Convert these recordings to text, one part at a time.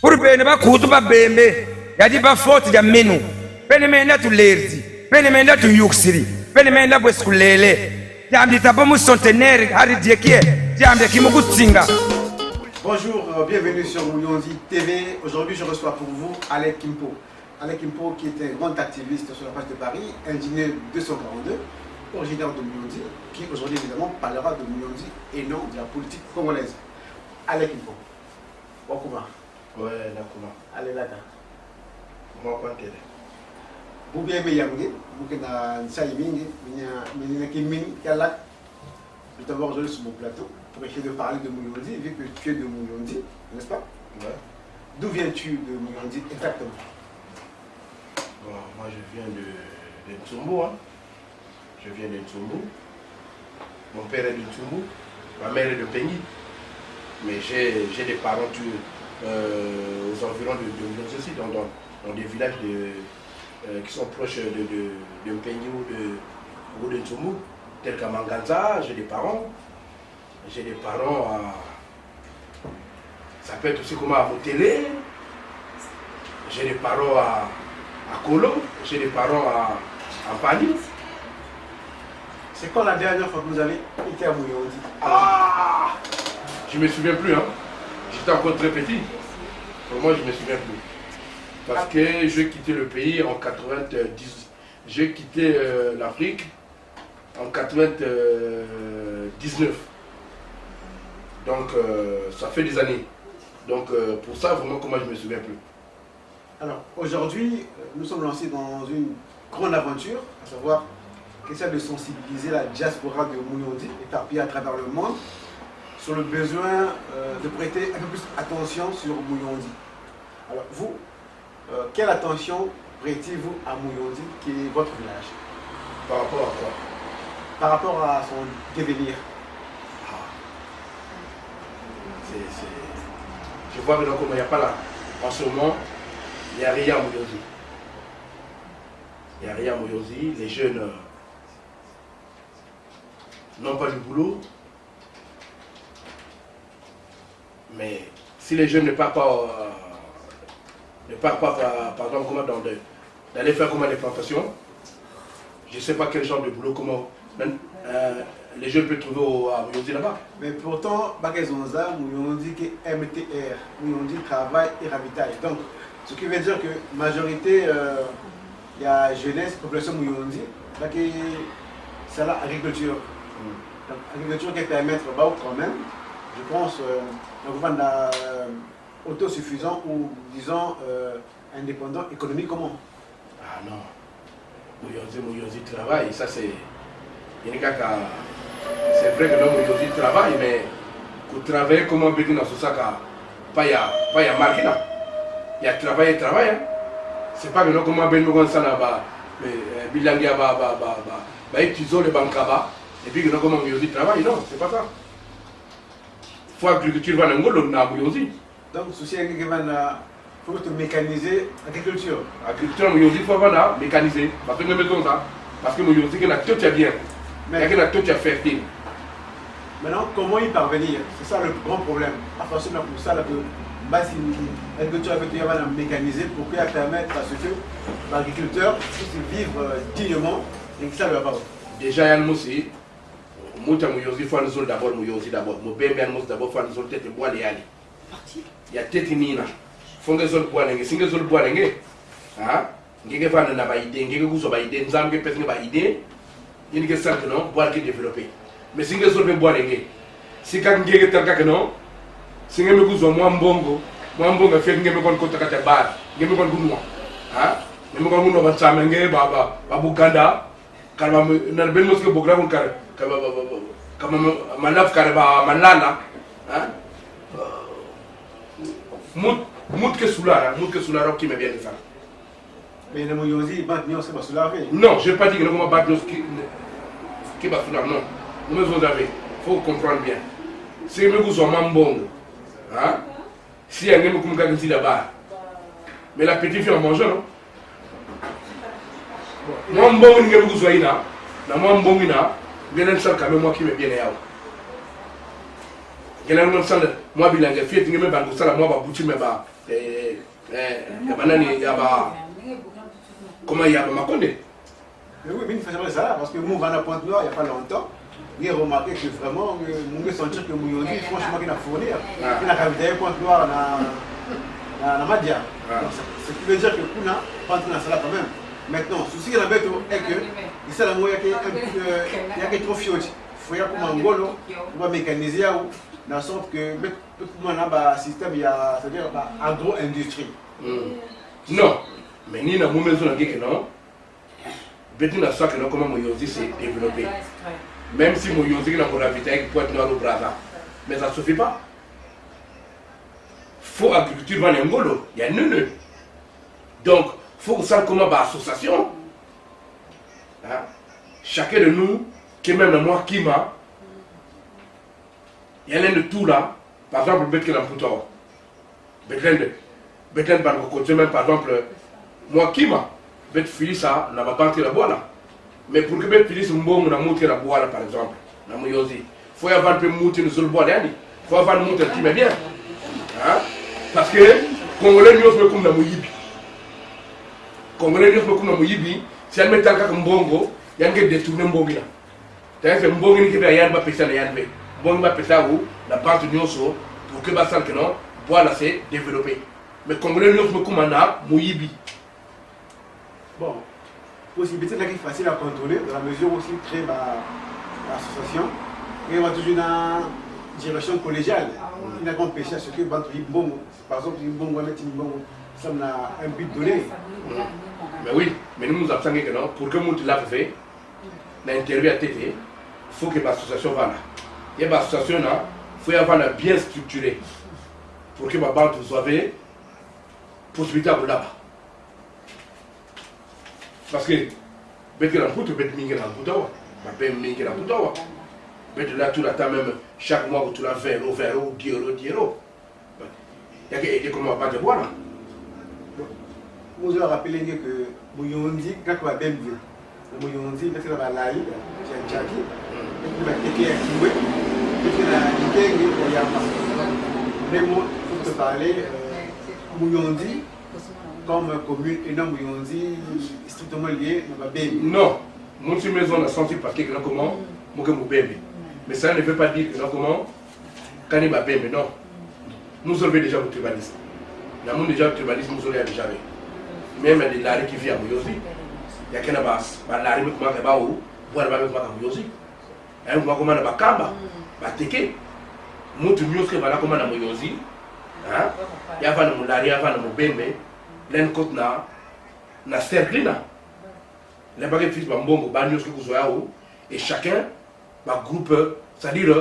Pour bene ba kutu ba bembe. Yadi ba faute ya menu. Pene menda tu lerzi. Pene menda tu yuksiri. Pene menda bweskulele. Jamdi tabamu centenaire hari diekie. Jamdi kimukutsinga. Bonjour, bienvenue sur Mouyonzi TV. Aujourd'hui, je reçois pour vous Alec Kimpo. Alec Kimpo qui est un grand activiste sur la place de Paris, ingénieur 242, originaire de Mouyonzi, qui aujourd'hui évidemment parlera de Mouyonzi et non de la politique congolaise. Alec Kimpo. Wakuma. Ouais, Nakuma. Allez là. Moi, quand t'es là. Vous bien aimé Yamge, vous qui avez Saïming, Kalak. Je t'avoir aujourd'hui sur mon plateau pour essayer de parler de Mouyonzi, vu que tu es de Mouyonzi, n'est-ce pas? Ouais. D'où viens-tu de Mouyonzi exactement? Bon, moi je viens de Tsumbu. Hein. Je viens de Tsumbu. Mon père est de Tsumbu. Ma mère est de Pengui. Mais j'ai des parents aux environs de Mouyonzi aussi, dans des villages qui sont proches de Pengui ou de Tsumbu, tels qu'à Manganza. J'ai des parents. J'ai des parents à. Ça peut être aussi comment à Motélé. J'ai des parents à Kolo. J'ai des parents à Pali. C'est quand la dernière fois que vous avez été à Mouyonzi? Ah, je ne me souviens plus. Hein. J'étais encore très petit. Pour moi, je ne me souviens plus. Parce que j'ai quitté le pays en 90. J'ai quitté l'Afrique en 99. Donc, ça fait des années. Donc, pour ça, vraiment, comment je ne me souviens plus. Alors, aujourd'hui, nous sommes lancés dans une grande aventure, à savoir essayer de sensibiliser la diaspora de Mouyonzi, éparpillée à travers le monde, sur le besoin de prêter un peu plus attention sur Mouyonzi. Alors, vous, quelle attention prêtez-vous à Mouyonzi, qui est votre village? Par rapport à quoi? Par rapport à son devenir. Je vois maintenant comment il n'y a pas là. En ce moment, il n'y a rien à Mouyonzi. Il n'y a rien à Mouyonzi. Les jeunes n'ont pas du boulot. Mais si les jeunes ne partent pas, par exemple, comment d'aller faire comment des plantations, je ne sais pas quel genre de boulot, comment les jeunes peuvent trouver à Mouyonzi là-bas. Mais pourtant, Bagazonza, Mouyonzi qui est MTR, Mouyonzi travail et ravitaille. Donc, ce qui veut dire que la majorité, il y a jeunesse, population Mouyonzi, c'est l'agriculture. Donc, l'agriculture qui permet quand même, je pense, autosuffisant ou disons indépendant économiquement. Ah non, Mouyonzi travaille, ça c'est. C'est vrai que l'homme Mouyonzi travaille, mais pour travailler comme on peut dire dans ce sac, pas y a marqué là. Il y a travail. Hein. C'est pas que nous comment ben nous ça là-bas, bilangia utilisons le bankaba et puis que nous comment Mouyonzi travaille, non, c'est pas ça. Faut agriculture va n'engolo na Mouyonzi. Donc souci est que faut mécaniser l'agriculture. Agriculture Mouyonzi faut avoir mécaniser parce que nous mettons ça parce que Mouyonzi que la tout est bien. Mais il y a tout est fertile. Maintenant, comment y parvenir? C'est ça le grand problème. À forcément pour ça, l'agriculture va mécaniser pour qu'elle permette à ce que l'agriculteur puisse vivre dignement et que ça ne va pas. Déjà, il y a un moussi. Mouyonzi faut une zone d'abord, Mouyonzi d'abord. Mon père d'abord faut une zone tête de bois les ali. Il y a tête nina. Faut une zone bois n'engé, si une zone bois n'engé. Ah, n'engé va n'en avoir idée, n'engé vous avez idée, n'engé n'engé personne n'a idée. Il y a des gens qui ont développé. Mais si vous avez des gens si vous avez des gens qui ont si vous avez des gens qui ont fait des gens qui ont fait bar, des gens qui ont fait des gens qui ont fait des Buganda, quand on a des gens qui ont fait Malala, Mout qui me vient de ça. Mais les Mouyonzi, c'est pas soulager. Non, je n'ai pas dit que nous avons battu qui va soulager. Non, nous avons il faut comprendre bien. Si nous avons un bon, si elle n'est pas comme là-bas, mais la petite fille en mange, non? Moi, je suis bon, je suis là. Moi, je suis bon, je suis quand même moi qui me bien là. Je suis là, moi, bilingue, fille, je suis là, moi, je suis là, Comment il y a Makonde? Mais oui, mais il faisait ça parce que nous, on a Pointe-Noire il n'y a pas longtemps. J'ai remarqué que vraiment, on sentir que Mouyondi, franchement, il a fournir. Il a ravitaillé Pointe-Noire dans Madia. Ce qui veut dire que Kuna, Pointe-Noire, c'est là quand même. Maintenant, le souci est que, il y a que trop fiot. Il faut y avoir un golo, on va mécaniser, dans le sens que, tout le monde a un système, c'est-à-dire agro-industrie. Non, mais ni dans mon maison, non. Betty n'a pas que comment Mouyondi s'est développé. Même si Mouyondi n'a pas ravitaillé Pointe-Noire au Brazza. Mais ça ne suffit pas. Il faut agriculture dans l'Angolo. Il y a neuneux. Donc, il faut que ça comment l'association. Hein? Chacun de nous, qui est même moi qui m'a, il y a l'un de tout là. Par exemple, Betty n'a pas tout. Betty n'a pas côté même par exemple, moi qui m'a. Bet fili ça n'a pas la boîte là. Mais pour que bet fili son bon on a monté la boîte par exemple. Na Mouyondi. Faut y avoir un peu monter le sol boîte yani. Faut avoir monter qui mais bien. Hein? Parce que Congolais nous me comme na Mouyibi. Congolais nous me comme na Mouyibi, si elle met talka comme bongo, y a que détourner bongo là. T'as fait bongo ni qui va y avoir pesa na yanbe. Bongo va pesa où la part de Nyonso pour que ba ça que non, boîte là c'est développé. Mais Congolais nous me comme na Mouyibi. Bon, possibilité là qui est facile à contrôler, dans la mesure où il crée l'association, et on va toujours dans la direction collégiale. Il n'a pas empêché à ce que par exemple, ça a un but donné. Mais oui, mais nous nous abstenons que non, pour que nous l'a fait, l'interview à TT, il faut que l'association va là. Et l'association là, il faut y avoir bien structuré pour que ma banque vous avez possibilité à vous là-bas. Parce que, bête la poutre, bête mingue la poutre, ma bête mingue la poutre. Bête là, tout le temps même, chaque mois, tu l'as 20 €, 20 €, 10 €, 10 €. Il y a que aider comment on va pas te voir là. Moi, je vais rappeler que Mouyondi, quand on va bien vivre, Mouyondi, quand on va là, il y a un Tchaki, il va téquer un Kiwe, il va téquer un Yama. Vraiment, il faut te parler, Mouyondi, comme commune et non Mouyondi, strictement lié à Babembe. Non, mon maison a senti parce que comment, moi que Babembe. Mais ça ne veut pas dire que comment, quand il Babembe, non. Nous avons déjà le tribalisme. Nous avons déjà le tribalisme, nous avons déjà vu. Même des laris qui vivent à Mouyondi. Il y a quelqu'un qui a lari qui m'a fait où, voir avec moi à Mouyondi. Et on va commander à Kamba, à Teke. Nous avons dit que nous avons commandé à Mouyondi. Il y a un lari, il y a un Babembe. L'un côté na cercle là les baguettes fils bambongo bagnos que vous voyez et chacun va groupe c'est-à-dire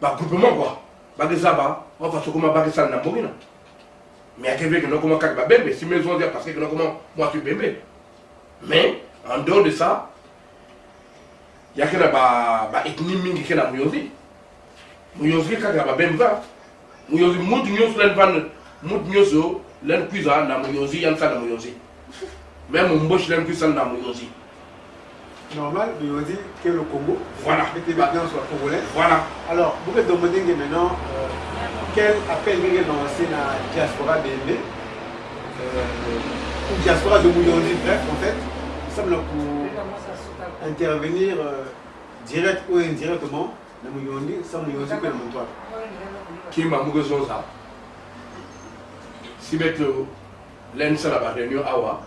va groupement quoi baguette ça va on va se comment baguette ça na mbongina mais à Québec non comment kak ba bembe si maison dire parce que non comment moi tu bembe mais en dehors de ça il y a que là ba ethnie mingi que na Mouyondi kak ba bembe Mouyondi monte nyos l'en van monte nyoso l'un cuisant na Mouyondi, il y a ça dans Mouyondi. Même mon boche l'un cuisant dans Mouyondi. Normal, Mouyondi, qui est le Congo. Voilà. Les Tibétains soient congolais. Voilà. Alors, vous pouvez demander maintenant quel appel vous avez lancé dans la diaspora BNB, ou diaspora de Mouyondi, bref, en fait, ça me pour intervenir direct ou indirectement dans Mouyondi, sans Mouyondi que dans mon toit. Qui m'a mouru ça? Si beto l'un ça la réunion awa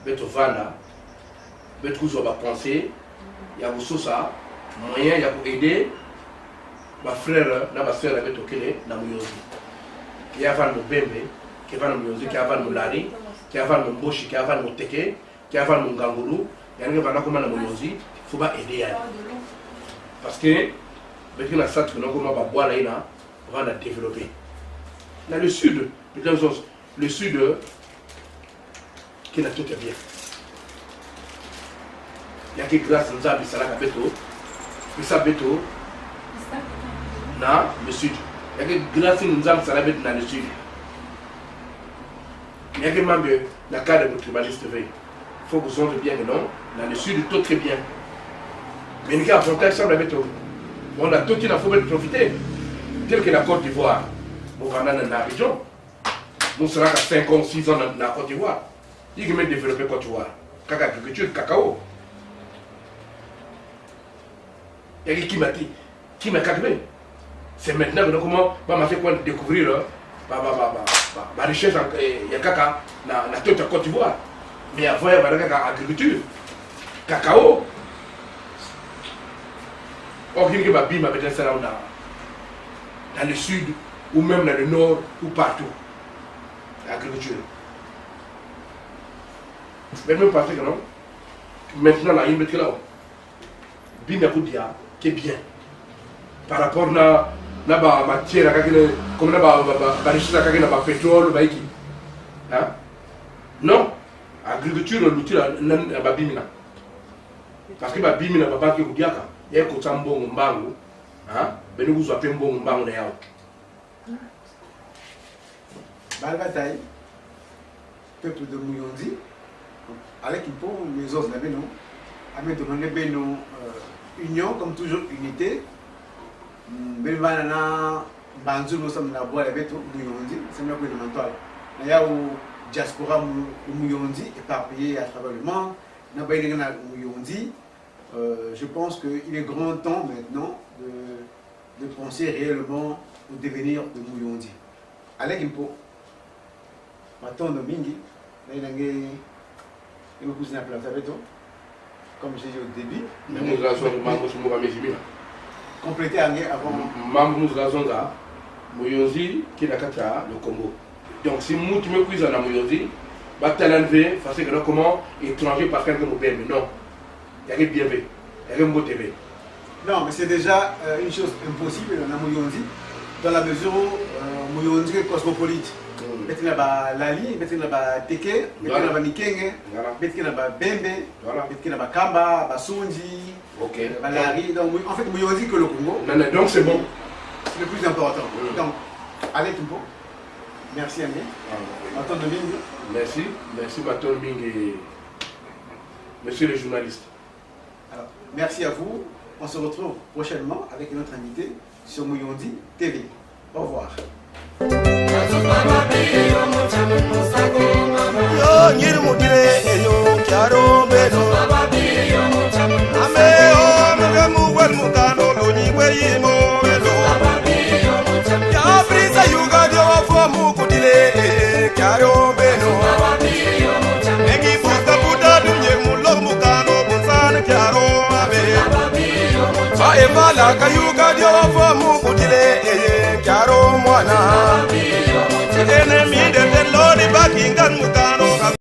beto vanda beto kuzo ba penser ya busosa moyen ya pour aider ma frère na ba sœur beto kele na Mouyondi qui avant no bembe qui avant no Mouyondi qui avant no lari qui avant no boshi qui avant no teke qui avant no nganguru yani va na comme na Mouyondi faut pas aider yani parce que beto na ça que non comment ba boire là ina va la développer dans le sud. Le sud, qui n'a tout bien. Il y a que grâce à Nzambi Salaka Beto, Pisa Beto, dans le sud. Il y a que grâce à Nzambi Salaka Beto dans le sud. Il y a que même la carte de tribaliste veille. Il faut que vous ayez bien que non, dans le sud, tout très bien. Mais il y a un contexte sur la Beto. On a tout qui n'a pas profiter. Tel que la Côte d'Ivoire, on va dans Abidjan. nous serons à 5 ans, 6 ans dans la Côte d'Ivoire. Il faut développer la Côte d'Ivoire. Agriculture, cacao. Il y a qui m'a calmé. C'est maintenant que nous allons découvrir la richesse de caca dans toute la Côte d'Ivoire. Mais avant, il y avait l'agriculture. Cacao. Or, il y a des dans le sud, ou même dans le nord, ou partout. L'agriculture. Mais même parce que non, maintenant, il y a une bête là. Bim qui est bien. Par rapport à la matière, comme la richesse, la pétrole, non, l'agriculture, l'outil, la bimina. Parce que la bimina, la banque, il y a un côté bon mbango, ben nous avons un bon mbango. Balbataille, peuple de Mouyondi, avec une peau, les os d'Abeno, avec une union, comme toujours, unité. Belvanana, Banzou, nous sommes la boîte avec Mouyondi, c'est mieux que le mental. Il y a une diaspora Mouyondi éparpillée à travers le monde. Mouyondi. Je pense qu'il est grand temps maintenant de penser réellement au devenir de Mouyondi. Avec une peau. Maintenant, Domingue, là, il y a une cousine à place avec toi, comme j'ai dit au début. Compléter avant. Nous avons Mouyondi qui est le Congo. Donc, si nous me cuisons à Mouyondi, je vais enlever, parce que comment étranger parce qu'elle est bien, mais non. Il y a bien vu, il y a un beau TV. Non, mais c'est déjà une chose impossible dans Mouyondi, dans la mesure où Mouyondi est cosmopolite. Il y a Lali, il y a Teke, il y a Nikenge, il y a Bembe, il y a Kamba, Sonji, Lari. Donc, en fait, Mouyondi que le Congo. Donc, c'est bon. C'est le plus important. Donc, allez tout le monde. Merci, Amé. Maton Domingue. Merci, Maton Domingue et monsieur le journaliste. Alors, merci à vous. On se retrouve prochainement avec notre invité sur Mouyondi TV. Au revoir.